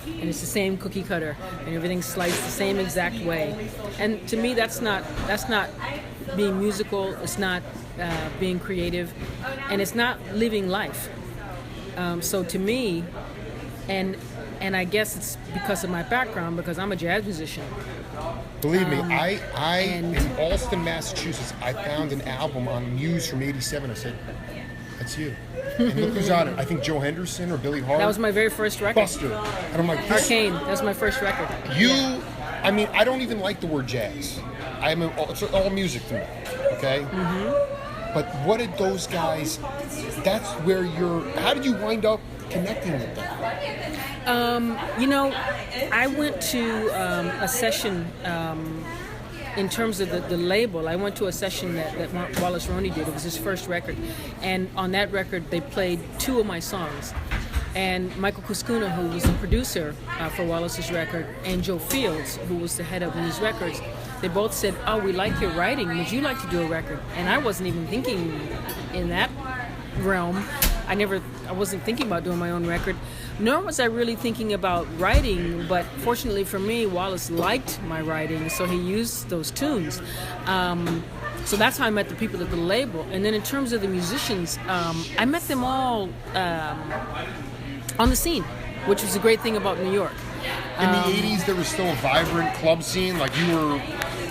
and it's the same cookie cutter, and everything's sliced the same exact way. And to me, that's not being musical. It's not being creative, and it's not living life. So to me, and I guess it's because of my background, because I'm a jazz musician. Believe me, I in Allston, Massachusetts, I found an album on Muse from '87. I said, "That's you." And look who's on it. I think Joe Henderson or Billy Hart. That was my very first record. Buster. And I'm like, Arcane. That was my first record. I mean, I don't even like the word jazz. It's all music to me. Okay. Mm-hmm. But what did those guys? That's where how did you wind up connecting with them? I went to a session in terms of the label. I went to a session that Wallace Roney did. It was his first record. And on that record, they played 2 of my songs. And Michael Kuskuna, who was the producer for Wallace's record, and Joe Fields, who was the head of Muse Records, they both said, "Oh, we like your writing. Would you like to do a record?" And I wasn't even thinking in that realm. I wasn't thinking about doing my own record, nor was I really thinking about writing, but fortunately for me, Wallace liked my writing, so he used those tunes. So that's how I met the people at the label. And then in terms of the musicians, I met them all on the scene, which was a great thing about New York. In the 80s, there was still a vibrant club scene, like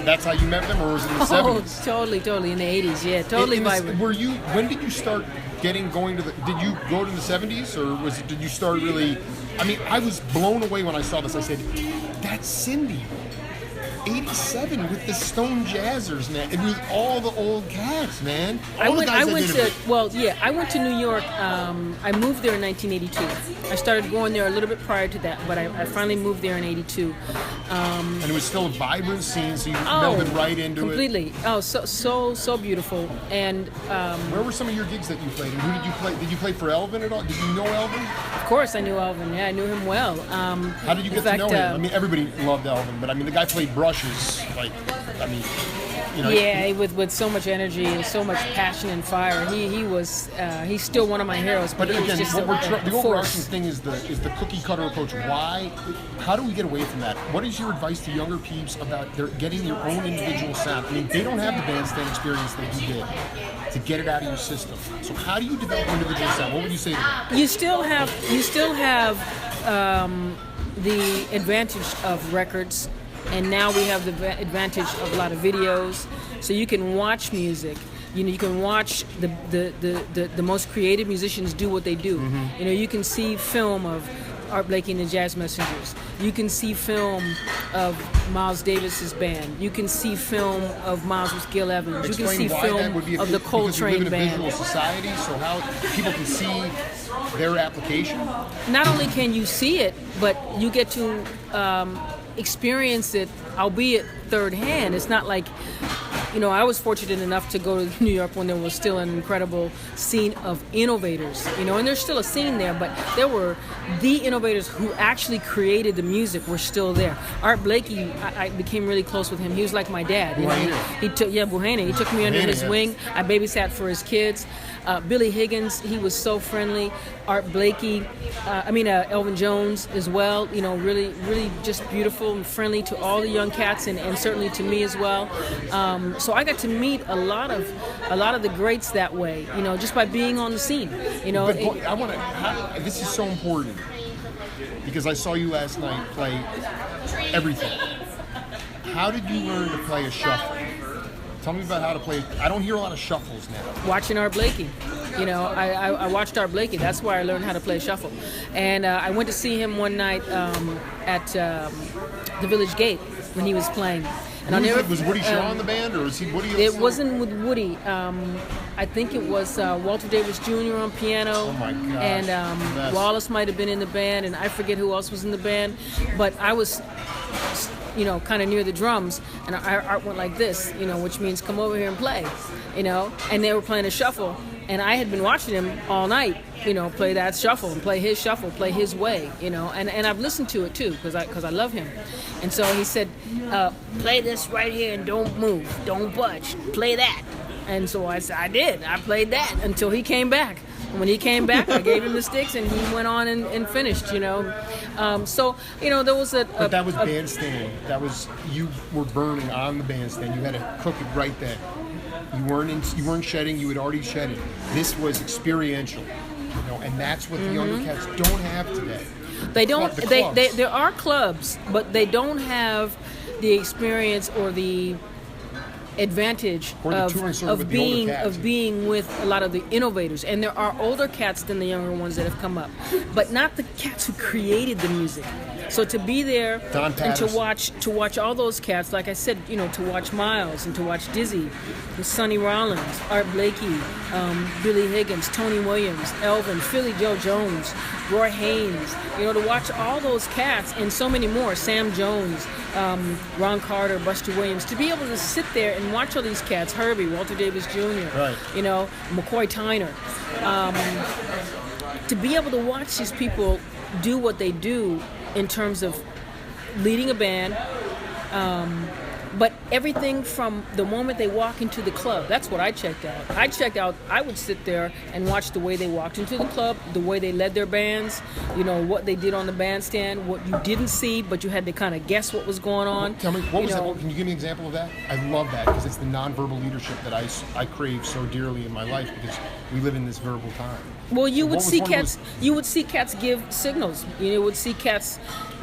that's how you met them, or was it in the 70s? Totally, in the 80s, yeah, totally vibrant. When did you start did you go to the 70s, or did you start really, I mean, I was blown away when I saw this. I said, that's Cindy. 87 with the Stone Jazzers, man. It was all the old cats, man. I went to New York. I moved there in 1982. I started going there a little bit prior to that, but I finally moved there in 82. And it was still a vibrant scene, so you melded right into completely. it. Completely. So beautiful. And where were some of your gigs that you played? And who did you play? Did you play for Elvin at all? Did you know Elvin? Of course, I knew Elvin. Yeah, I knew him well. How did you get to know him? I mean, everybody loved Elvin, but I mean, the guy played brushes. Yeah, with so much energy and so much passion and fire. He's still one of my heroes. But he again, was just the overarching thing is the cookie cutter approach. How do we get away from that? What is your advice to younger peeps about getting your own individual sound? I mean, they don't have the bandstand experience that you did to get it out of your system. So how do you develop individual sound? What would you say to them? You still have the advantage of records. And now we have the advantage of a lot of videos, so you can watch music. You can watch the most creative musicians do what they do. Mm-hmm. You can see film of Art Blakey and the Jazz Messengers. You can see film of Miles Davis's band. You can see film of Miles with Gil Evans. Explain you can see film of the Coltrane Band. Because we live in a band. visual society, so how people can see their application? Not only can you see it, but you get to experience it, albeit third hand. It's not like, I was fortunate enough to go to New York when there was still an incredible scene of innovators, and there's still a scene there, but there were the innovators who actually created the music were still there. Art Blakey, I became really close with him. He was like my dad. He took me under his wing. I babysat for his kids. Billy Higgins, he was so friendly. Art Blakey, Elvin Jones as well. Really, really just beautiful and friendly to all the young cats, and certainly to me as well. So I got to meet a lot of the greats that way. Just by being on the scene. This is so important because I saw you last night play everything. How did you learn to play a shuffle? Tell me about how to play. I don't hear a lot of shuffles now. Watching Art Blakey. I watched Art Blakey. That's where I learned how to play shuffle. And I went to see him one night at the Village Gate when he was playing. And was Woody Shaw in the band, or was he Woody? It wasn't with Woody. I think it was Walter Davis Jr. on piano. Oh my gosh. And Wallace might have been in the band, and I forget who else was in the band. But I was, kind of near the drums, and Art went like this, which means come over here and play, And they were playing a shuffle, and I had been watching him all night, play that shuffle and play his shuffle, play his way, and I've listened to it too because I love him. And so he said, play this right here and don't move, don't budge, play that. And so I said, I did. I played that until he came back. When he came back, I gave him the sticks, and he went on and finished. So there was But that was bandstand. That was, you were burning on the bandstand. You had to cook it right then. You weren't shedding. You had already shed it. This was experiential, and that's what the younger cats don't have today. They don't. There are clubs, but they don't have the experience or the advantage of being with a lot of the innovators. And there are older cats than the younger ones that have come up, but not the cats who created the music. So to be there and to watch all those cats, like I said, to watch Miles and to watch Dizzy, Sonny Rollins, Art Blakey, Billy Higgins, Tony Williams, Elvin, Philly Joe Jones, Roy Haynes, to watch all those cats and so many more, Sam Jones, Ron Carter, Buster Williams, to be able to sit there and watch all these cats, Herbie, Walter Davis Jr., right. McCoy Tyner, to be able to watch these people do what they do in terms of leading a band, but everything from the moment they walk into the club. That's what I checked out. I would sit there and watch the way they walked into the club, the way they led their bands, what they did on the bandstand, what you didn't see, but you had to kind of guess what was going on. Tell me, what was that? Can you give me an example of that? I love that, because it's the nonverbal leadership that I crave so dearly in my life, because we live in this verbal time. Well, you would see cats give signals. You would see cats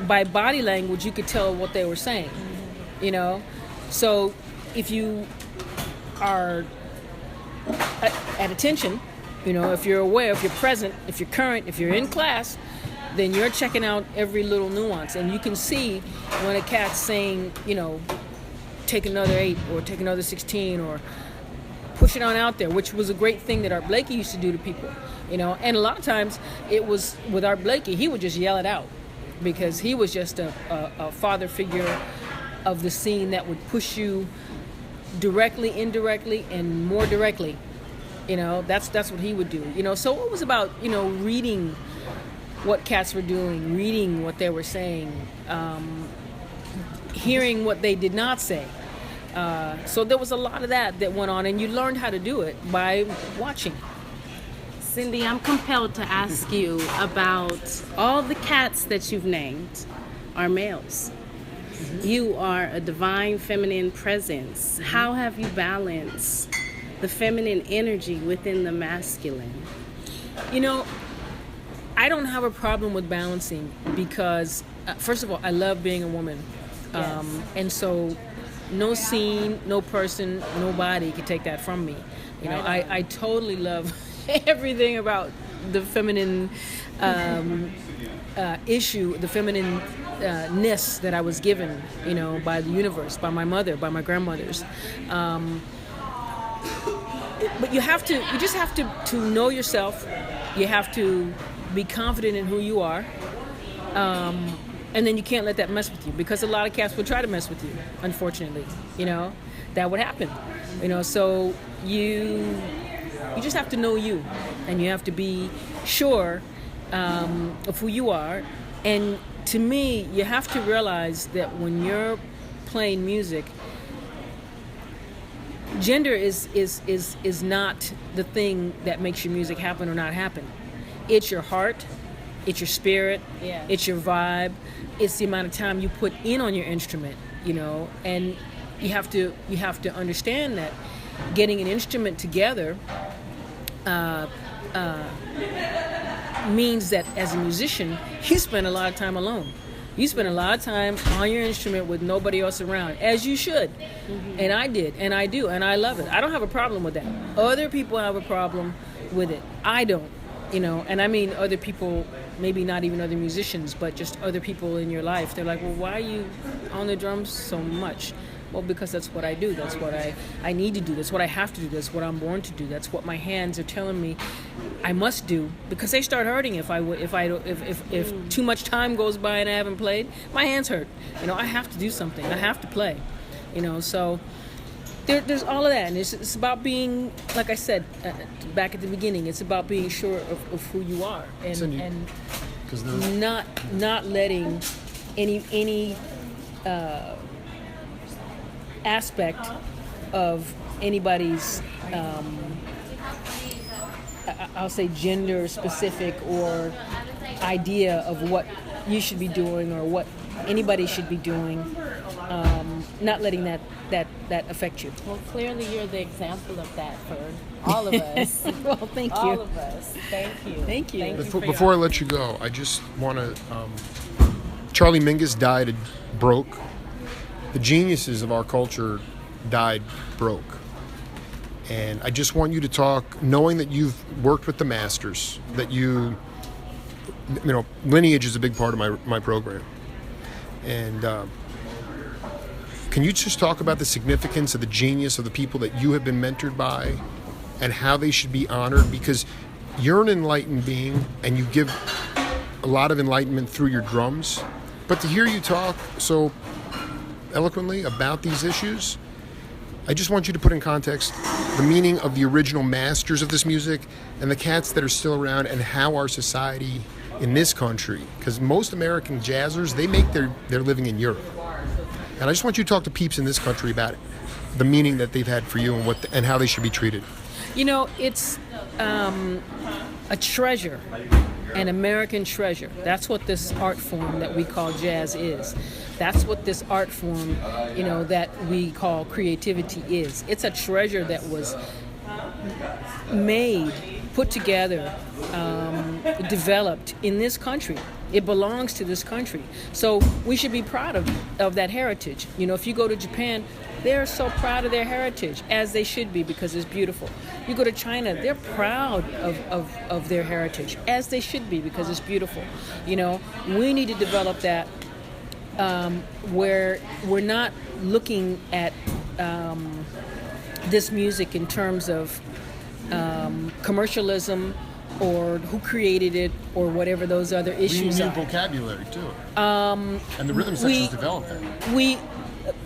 by body language. You could tell what they were saying. So if you are at attention, if you're aware, if you're present, if you're current, if you're in class, then you're checking out every little nuance, and you can see when a cat's saying, take another 8 or take another 16 or push it on out there, which was a great thing that Art Blakey used to do to people. And a lot of times it was with Art Blakey, he would just yell it out because he was just a father figure of the scene that would push you directly, indirectly, and more directly. That's what he would do. So it was about, reading what cats were doing, reading what they were saying, hearing what they did not say. So there was a lot of that went on, and you learned how to do it by watching. Cindy, I'm compelled to ask you about all the cats that you've named are males. Mm-hmm. You are a divine feminine presence. Mm-hmm. How have you balanced the feminine energy within the masculine? I don't have a problem with balancing because, first of all, I love being a woman. Yes. And so no scene, no person, nobody can take that from me. I totally love everything about the feminine issue, the feminine-ness that I was given, by the universe, by my mother, by my grandmothers. But you just have to know yourself. You have to be confident in who you are. And then you can't let that mess with you, because a lot of cats will try to mess with you, unfortunately. That would happen. So you just have to know you, and you have to be sure of who you are. And to me, you have to realize that when you're playing music, gender is not the thing that makes your music happen or not happen. It's your heart, it's your spirit, yeah. It's your vibe, it's the amount of time you put in on your instrument, and you have to understand that getting an instrument together means that as a musician, you spend a lot of time alone. You spend a lot of time on your instrument with nobody else around, as you should. Mm-hmm. And I did, and I do, and I love it. I don't have a problem with that. Other people have a problem with it. I don't, and I mean other people, maybe not even other musicians, but just other people in your life. They're like, well, why are you on the drums so much? Well, because that's what I do. That's what I need to do. That's what I have to do. That's what I'm born to do. That's what my hands are telling me I must do, because they start hurting if too much time goes by and I haven't played. My hands hurt. I have to do something. I have to play. So there's all of that, and it's about being, like I said back at the beginning, it's about being sure of who you are, and not letting any aspect of anybody's I'll say gender specific or idea of what you should be doing or what anybody should be doing, not letting that affect you. Well, clearly you're the example of that for all of us. Well, thank you. All of us. Thank you. Thank you. Before I let you go, I just want to. Charlie Mingus died broke. The geniuses of our culture died broke. And I just want you to talk, knowing that you've worked with the masters, that you know, lineage is a big part of my program. And can you just talk about the significance of the genius of the people that you have been mentored by and how they should be honored? Because you're an enlightened being and you give a lot of enlightenment through your drums. But to hear you talk so eloquently about these issues, I just want you to put in context the meaning of the original masters of this music and the cats that are still around and how our society in this country, because most American jazzers, they make their living in Europe. And I just want you to talk to peeps in this country about the meaning that they've had for you and and how they should be treated. You know, it's a treasure, an American treasure. That's what this art form that we call jazz is. That's what this art form, you know, that we call creativity is. It's a treasure that was made, put together, developed in this country. It belongs to this country. So we should be proud of that heritage. You know, if you go to Japan, they're so proud of their heritage, as they should be, because it's beautiful. You go to China, they're proud of their heritage, as they should be, because it's beautiful. You know, we need to develop that where we're not looking at this music in terms of commercialism or who created it or whatever those other issues We are. need vocabulary too. And the rhythm section's developed that.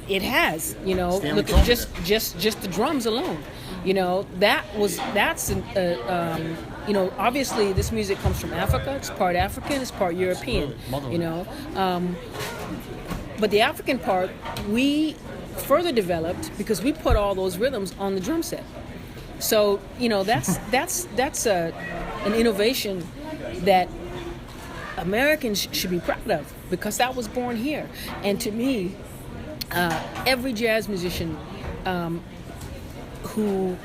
It has, you know. Stanley Look at Cohen just the drums alone. You know, that's you know, obviously this music comes from Africa. It's part African, it's part European. You know, but the African part we further developed because we put all those rhythms on the drum set. So you know, that's an innovation that Americans should be proud of because that was born here. And to me, every jazz musician who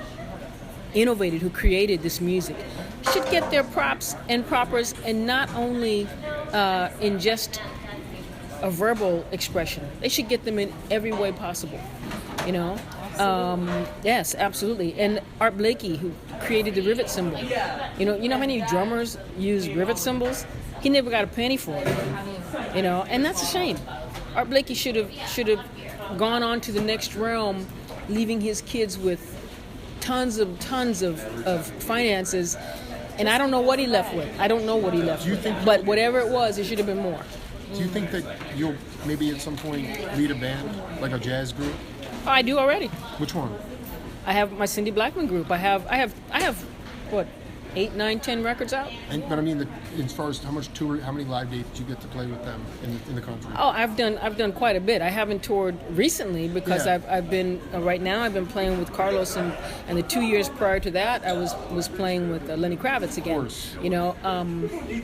innovated, who created this music, should get their props and propers, and not only in just a verbal expression. They should get them in every way possible. You know. Yes, absolutely. And Art Blakey, who created the rivet cymbal. You know how many drummers use rivet cymbals? He never got a penny for it. You know, and that's a shame. Art Blakey should have gone on to the next realm, leaving his kids with tons of finances, and I don't know what he left with. I don't know what he left with. But whatever it was, it should have been more. Do you think that you'll maybe at some point lead a band, like a jazz group? I do already. Which one? I have my Cindy Blackman group. I have what, 8, 9, 10 records out. But I mean, as far as how many live dates did you get to play with them in the country? Oh, I've done quite a bit. I haven't toured recently because I've been right now. I've been playing with Carlos, and the 2 years prior to that, I was playing with Lenny Kravitz again. Of course. You know.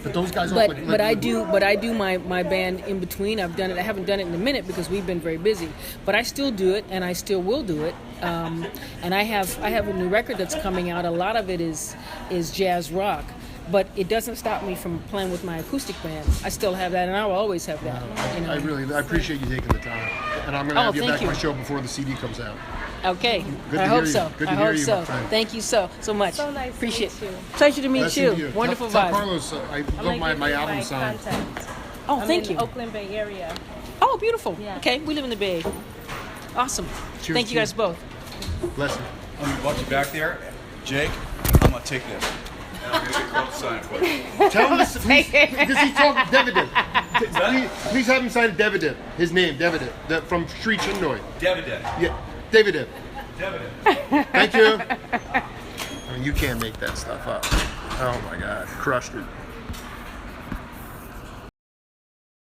But those guys. But I do my band in between. I've done it. I haven't done it in a minute because we've been very busy. But I still do it, and I still will do it. And I have a new record that's coming out. A lot of it is jazz rock, but it doesn't stop me from playing with my acoustic band. I still have that, and I will always have that. You know? I appreciate you taking the time, and I'm going to have you back on my show before the CD comes out. Okay, Good I to hope hear you. so. Good to I hear hope you, so. my friend. Thank you so much. So nice Appreciate to meet you. Pleasure to meet Nice you. to meet you. Wonderful Tell vibe. Carlos, I love my album signed. Oh, I'm thank in you. the Oakland Bay Area. Oh, beautiful. Yeah. Okay, we live in the Bay. Awesome. Cheers, Thank you guys cheers. both. Bless you. I'm gonna watch you back there. Jake, I'm gonna take this. And I'm gonna get club sign for you. Tell him this. Does he talk Davidiv? Please have him sign Davidiv. His name, Davidiv, from Sri Chindoy. Davidiv. Yeah, Davidiv. Davidiv. Thank you. I mean, you can't make that stuff up. Oh my God, crushed it.